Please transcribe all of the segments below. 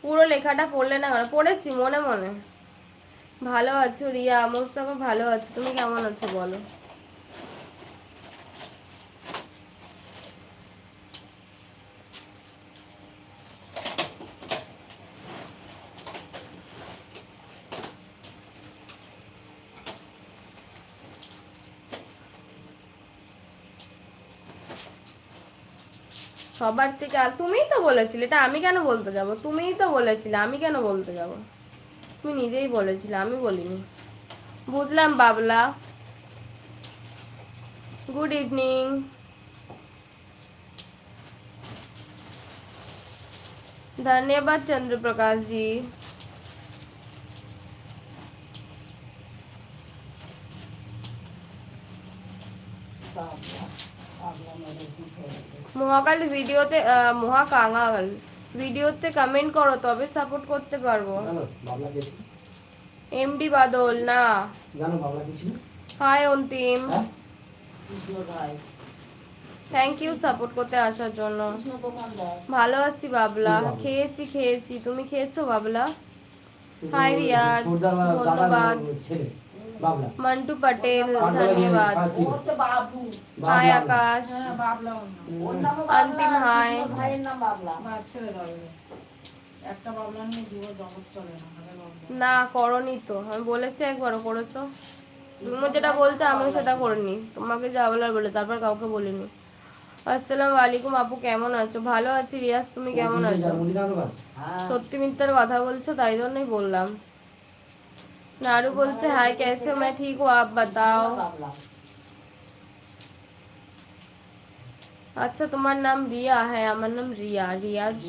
পুরো লেখাটা পড়লে না, পড়েছি মনে মনে। ভালো আছো রিয়া? মোস্তাফা ভালো আছে, তুমি কেমন আছো বলো? সবার থেকে আর তুমিই তো বলেছিলে, এটা আমি কেন বলতে যাব? তুমিই তো বলেছিলে, আমি কেন বলতে যাব? তুমি নিজেই বলেছিলে, আমি বলিনি। বুঝলাম বাবলা। Good evening. धन्यवाद चंद्र प्रकाश जी। মহাকাল ভিডিওতে মহাকাঙ্গাল ভিডিওতে কমেন্ট করো, তবে সাপোর্ট করতে পারবো। এমডি বাদল না জানো বাবলা কি ছিল? হাই অন্তিম, থ্যাংক ইউ সাপোর্ট করতে আসার জন্য। ভালো আছি বাবলা, খেয়েছি খেয়েছি, তুমি খেয়েছো বাবলা? হাই রিয়াজ, ধন্যবাদ। मंटू पटेल धन्यवाद। हाय आकाश, अंतिम हाय। না করনি তো, আমি বলেছি একবারও করেছো? তুমি যেটা বলছো আমিও সেটা করিনি, তোমাকে যা বলার বলে, তারপর কাউকে বলিনি। আসসালামু আলাইকুম আপু, কেমন আছো? ভালো আছি রিয়াজ, তুমি কেমন আছো? সত্যি মিথ্যার কথা বলছো, তাই জন্যই বললাম। नारू बोलते हाय कैसे हो? मैं ठीक हूँ, आप बताओ। আচ্ছা তোমার নাম রিয়া? হ্যাঁ আমার নাম রিয়া। রিয়াজ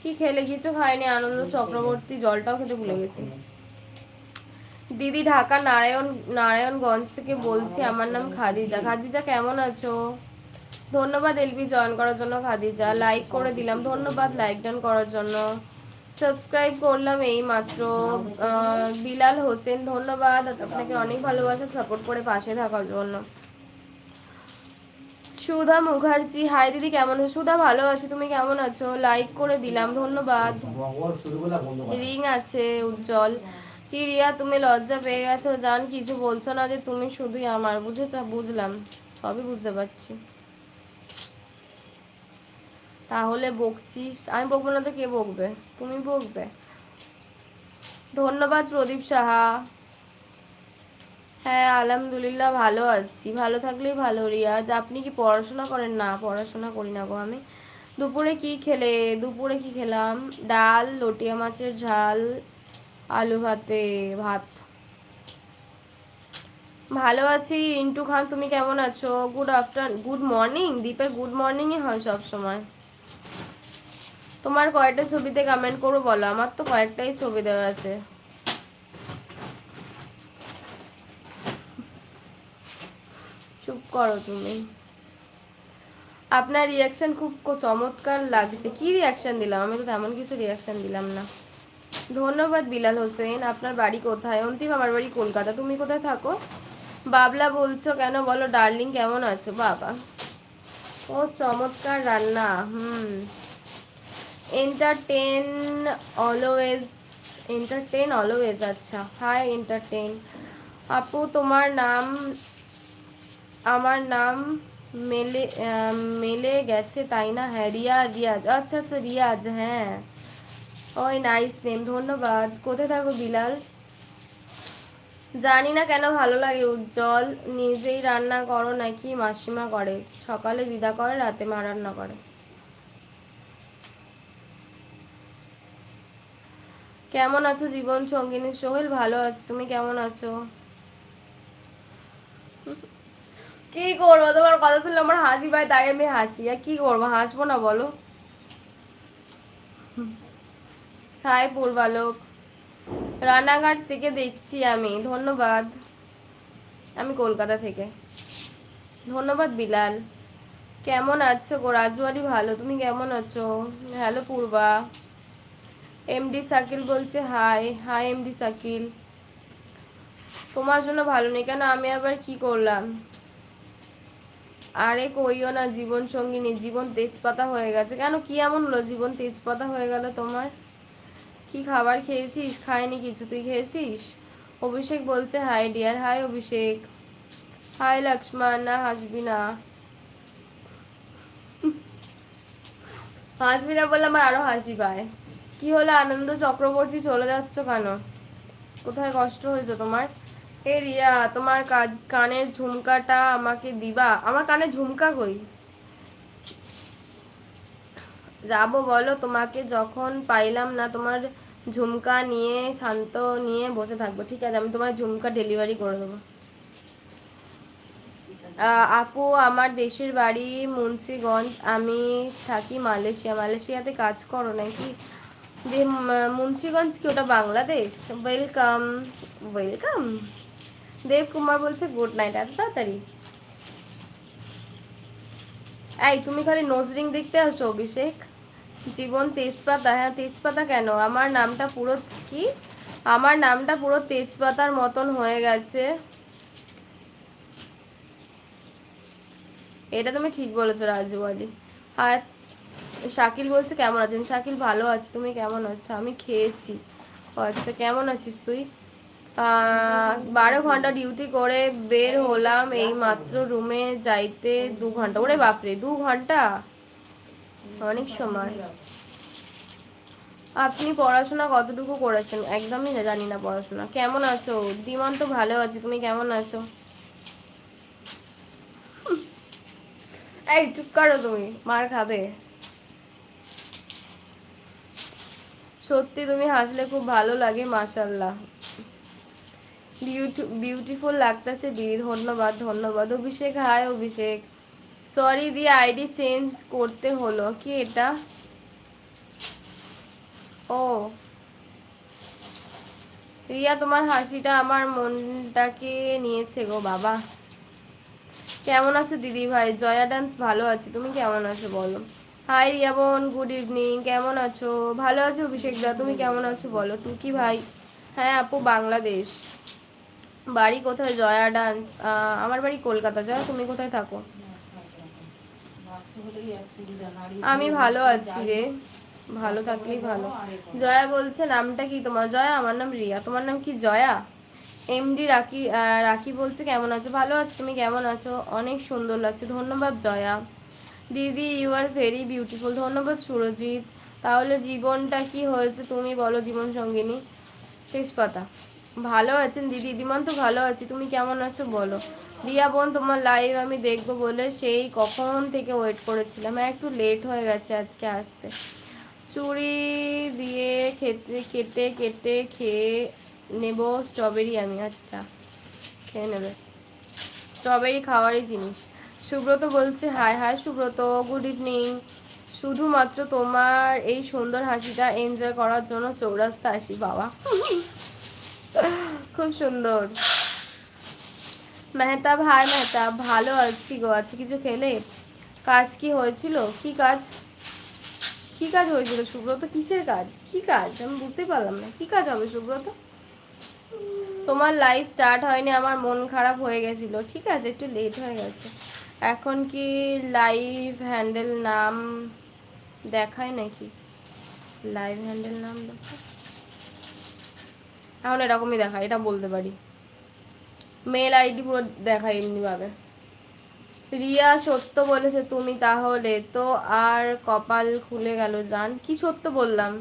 কি খেলে? কিছু খাইনি, আনন্দ চক্রবর্তী জলটাও খেতে ভুলে গেছি। দিদি ঢাকা নারায়ণগঞ্জ থেকে বলছি, আমার নাম খাদিজা। খাদিজা কেমন আছো? ধন্যবাদ এলবি জয়েন করার জন্য। খাদিজা লাইক করে দিলাম, ধন্যবাদ লাইক ডান করার জন্য। সাবস্ক্রাইব করলাম এই মাত্র। বিলাল হোসেন ধন্যবাদ, আপনাকে অনেক ভালোবাসা সাপোর্ট করে পাশে থাকার জন্য। সুধা মুখার্জি হাই দিদি কেমন আছো? সুধা ভালো আছি, তুমি কেমন আছো? লাইক করে দিলাম, ধন্যবাদ। রিং আছে উজ্জ্বল। কি রিয়া তুমি লজ্জা পেয়ে গেছো? জান কিছু বলছো না যে, তুমি শুধুই আমার। বুঝেছ? বুঝলাম, সবই বুঝতে পারছি। তাহলে বকছিস? আমি বকবো না তো কে বকবে? তুমি বকবে। ধন্যবাদ প্রদীপ সাহা। হ্যাঁ আলহামদুলিল্লাহ ভালো আছি, ভালো থাকলেই ভালো। রিয়াজ আপনি কি পড়াশোনা করেন? না পড়াশোনা করি না গো আমি। দুপুরে কি খেলে? দুপুরে কি খেলাম? ডাল, লটিয়া মাছের ঝাল, আলু ভাতে ভাত। ভালো আছি। ইন্টু খান তুমি কেমন আছো? Good morning. দীপের গুড মর্নিংই হয় সব সময়। তোমার কয়টা ছবিতে কমেন্ট করবো বলো? আমার তো কয়েকটাই ছবি দেওয়া আছে। চুপ করো তুমি। আপনার রিয়াকশন খুব চমৎকার লাগছে। কি রিয়াকশন দিলাম? আমি তো তেমন কিছু রিয়াকশন দিলাম না। ধন্যবাদ বিলাল হোসেন। আপনার বাড়ি কোথায়? অন্তিম আমার বাড়ি কলকাতা। তুমি কোথায় থাকো? বাবলা বলছো কেন বলো? ডার্লিং কেমন আছো? বাবা ও চমৎকার রান্না। Entertain always. এন্টারটেন অলওয়েজ, আচ্ছা হাই এন্টারটেন। আপু তোমার নাম আমার নাম মেলে মেলে গেছে তাই না? হ্যাঁ রিয়া, রিয়াজ, আচ্ছা আচ্ছা রিয়াজ, হ্যাঁ ওই নাইস নেম, ধন্যবাদ। কোথায় থাকো বিলাল? জানি না কেন ভালো লাগে উজ্জ্বল। নিজেই রান্না করো নাকি মাসিমা করে? সকালে দিদা করে, রাতে মা রান্না করে। কেমন আছো জীবন সঙ্গিনী? সোহেল ভালো আছে, তুমি কেমন আছো? কি করবো, তোমার কথা শুনলে আমার হাসি পায়, তাই আমি হাসি। আর কি করবো, হাসবো না বলো? হাই পূর্বালোক, রানাঘাট থেকে দেখছি আমি, ধন্যবাদ। আমি কলকাতা থেকে। ধন্যবাদ বিলাল। কেমন আছো গো? রাজুয়ারি ভালো, তুমি কেমন আছো? হ্যালো পূর্বা। এমডি শাকিল বলছে হাই। High MD Shakil. তোমার জন্য ভালো নেই কেন? আমি আবার কি করলাম? আরে কইও না জীবন সঙ্গিনী, জীবন তেজপাতা হয়ে গেছে। কেন কি এমন হলো? জীবন তেজপাতা হয়ে গেল তোমার? কি খাবার খেয়েছিস? খাইনি কিছু, তুই খেয়েছিস? অভিষেক বলছে হাই ডিয়ার। হাই অভিষেক। হাই লক্ষ্মণ। না হাসবি না, হাসবি না বললে আমার আরো হাসি পায়। কি হলো আনন্দ চক্রবর্তী, চলে যাচ্ছ কেন? কোথায় কষ্ট হয়েছে তোমার? এ রিয়া, তোমার কানের ঝুমকাটা আমাকে দিবা? আমার কানে ঝুমকা কই? যাবো বলো? তোমাকে যখন পাইলাম না তোমার ঝুমকা নিয়ে শান্ত নিয়ে বসে থাকবো। ঠিক আছে, আমি তোমার ঝুমকা ডেলিভারি করে দেবো। আপু, আমার দেশের বাড়ি মুন্সিগঞ্জ, আমি থাকি মালয়েশিয়া। মালয়েশিয়াতে কাজ করো নাকি? মুন্সিগঞ্জ কি ওটা বাংলাদেশ? ওয়েলকাম। ওয়েলকাম। দেব কুমার বলছে গুড নাইট। এত তাড়াতাড়ি? এই তুমি খালি নজরিং দেখতে আসো অভিষেক? জীবন তেজপাতা? হ্যাঁ তেজপাতা কেন? আমার নামটা পুরো কি, আমার নামটা পুরো তেজপাতার মতন হয়ে গেছে। এটা তুমি ঠিক বলেছো রাজু আলী। আর শাকিল বলছে কেমন আছেন? শাকিল ভালো আছে, তুমি কেমন আছো? আমি খেয়েছি। ও আচ্ছা, কেমন আছিস তুই? 12 ঘন্টা ডিউটি করে বের হলাম এই মাত্র, রুমে যাইতে 2 ঘন্টা। ওরে বাপরে, 2 ঘন্টা অনেক সময়। আপনি পড়াশোনা কতটুকু করেছেন? একদমই জানি না পড়াশোনা। কেমন আছো? দিমান তো ভালো আছে, তুমি কেমন আছো? এই চুপ করো, তুমি মার খাবে। সত্যি তুমি হাসলে খুব ভালো লাগে, মাশাল্লাহ। বিউটিফুল লাগতেছে দিদি। ধন্যবাদ ধন্যবাদ। অভিষেক হাই অভিষেক। সরি দিয়ে আইডি চেঞ্জ করতে হলো। কি এটা? ও রিয়া, তোমার হাসিটা আমার মনটাকে নিয়েছে গো বাবা। কেমন আছো দিদি ভাই? জয়া ডান্স ভালো আছি, তুমি কেমন আছো বলো? হাই রিয়া বোন, গুড ইভিনিং। কেমন আছো? ভালো আছো অভিষেক দা, তুমি কেমন আছো বলো? টুকি ভাই, হ্যাঁ আপু বাংলাদেশ। বাড়ি কোথায় জয়া ডান্স? আমার বাড়ি কলকাতা। জয়া, তুমি কোথায় থাকো? আমি ভালো আছি রে, ভালো থাকলেই ভালো। জয়া বলছে নামটা কি তোমার? জয়া, আমার নাম রিয়া। তোমার নাম কি জয়া? এমডি রাকি। রাকি বলছে কেমন আছো? ভালো আছো, তুমি কেমন আছো? অনেক সুন্দর লাগছে, ধন্যবাদ জয়া। দিদি ইউ আর ভেরি বিউটিফুল। ধন্যবাদ সুরজিৎ। তাহলে জীবনটা কি হয়েছে তুমি বলো জীবন সঙ্গিনী? তেজপাতা। ভালো আছেন দিদি? দিমান তো ভালো আছি, তুমি কেমন আছো বলো? রিয়া বোন, তোমার লাইভ আমি দেখবো বলে সেই কখন থেকে ওয়েট করেছিলাম। একটু লেট হয়ে গেছে আজকে আসতে। চুড়ি দিয়ে কেটে কেটে কেটে খেয়ে নেব স্ট্রবেরি আমি। আচ্ছা, খেয়ে নেবে, স্ট্রবেরি খাওয়ারই জিনিস। সুব্রত বলছে hi. Hi Subrata, good evening. শুধুমাত্র তোমার এই সুন্দর হাসিটা এনজয় করার জন্য চৌরাস্তা আসি বাবা। খুব সুন্দর। মেহতাব হাই মেহতাব, ভালো আছি গো। আছে কিছু খেলে? কাজ কি হয়েছিল? কি কাজ? কি কাজ হয়েছিল সুব্রত? কিসের কাজ? কি কাজ আমি বুঝতে পারলাম না। কি কাজ হবে সুব্রত? তোমার লাইভ স্টার্ট হয়নি, আমার মন খারাপ হয়ে গেছিল। ঠিক আছে, একটু লেট হয়ে গেছে। এখন কি লাইভ হ্যান্ডেল নাম দেখায় নাকি? লাইভ হ্যান্ডেল নাম দেখায় এখন, এরকমই দেখায়, এটা বলতে পারি। মেল আইডি পুরো দেখায় এমনি ভাবে। রিয়া সত্য বলেছে তুমি, তাহলে তো আর কপাল খুলে গেল জান। কি সত্য বললাম?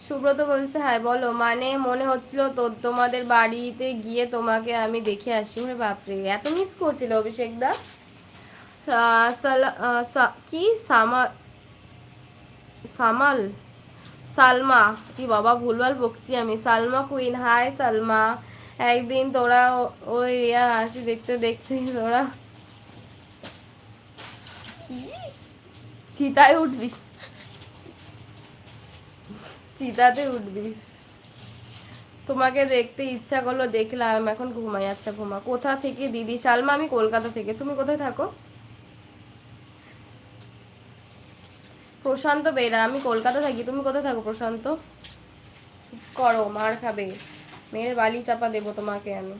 সুব্রত বলছে হ্যাঁ বলো। মানে মনে হচ্ছিল তো তোমাদের বাড়িতে গিয়ে তোমাকে আমি দেখে আসি। ওরে বাপরে, এত মিস করছিল অভিষেক দা। কি সামাল সালমা, কি বাবা ভুলভাল বকছি আমি। Salma queen, hi Salma. একদিন তোরা ওই রিয়া হাসি দেখতে দেখতে তোরা কি চিতায় উঠবি, চিতাতে উঠবি। তোমাকে দেখতে ইচ্ছা করলো, দেখলাম। এখন ঘুমাই। আচ্ছা ঘুমা। কোথা থেকে দিদি? সালমা, আমি কলকাতা থেকে। তুমি কোথায় থাকো? প্রশান্ত বেরা, আমি কলকাতা থাকি। তুমি কোথায় থাকো প্রশান্ত? করো, মার খাবে। মেয়ের বালি চাপা দেবো তোমাকে আমি।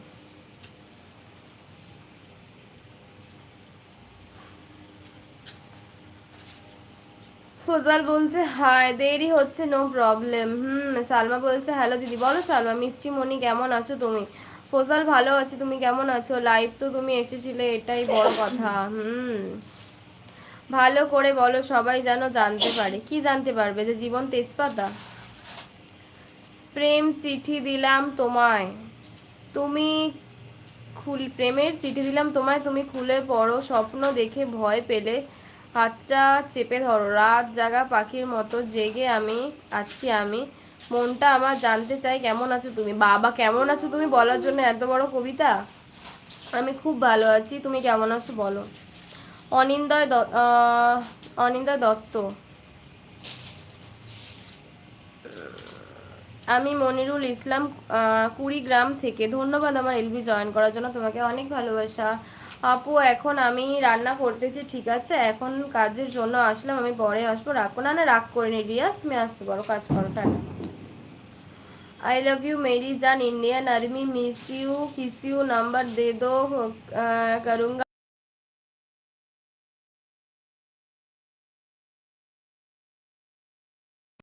ফজল বলছে হাই, দেরি হচ্ছে, নো প্রবলেম। সালমা বলছে হ্যালো দিদি। বলো সালমা, মিষ্টি মনি কেমন আছো তুমি? ফজল ভালো আছে, তুমি কেমন আছো? লাইভ তো তুমি এসেছিলে, এটাই বড় কথা। ভালো করে বলো, সবাই যেন জানতে পারে। কি জানতে পারবে? যে জীবন তেজপাতা? প্রেম চিঠি দিলাম তোমায়, তুমি প্রেমের চিঠি দিলাম তোমায়, তুমি খুলে পড়ো, স্বপ্ন দেখে ভয় পেলে হাতটা চেপে ধরো, রাত জাগা পাখির মতো জেগে আমি আছি, আমি মনটা আমার জানতে চাই কেমন আছো তুমি। বাবা, কেমন আছো তুমি বলার জন্য এত বড় কবিতা? আমি খুব ভালো আছি, তুমি কেমন আছো বলো। অনিন্দয় দত্ত, আমি মনিরুল ইসলাম, কুড়িগ্রাম থেকে। ধন্যবাদ আমার এলবি জয়েন করার জন্য, তোমাকে অনেক ভালোবাসা। আপু এখন আমি রান্না করতেছি, ঠিক আছে? এখন কাজের জন্য আসলাম, আমি পরে আসবো, রাখো। না না, রাগ করিনি রিয়া, তুমি আসতে পারো, কাজ করো, টাটা। आई लव यू मेरी जान, इंडियन आर्मी मिस यू, किस यू नंबर दे दो, करूँगा।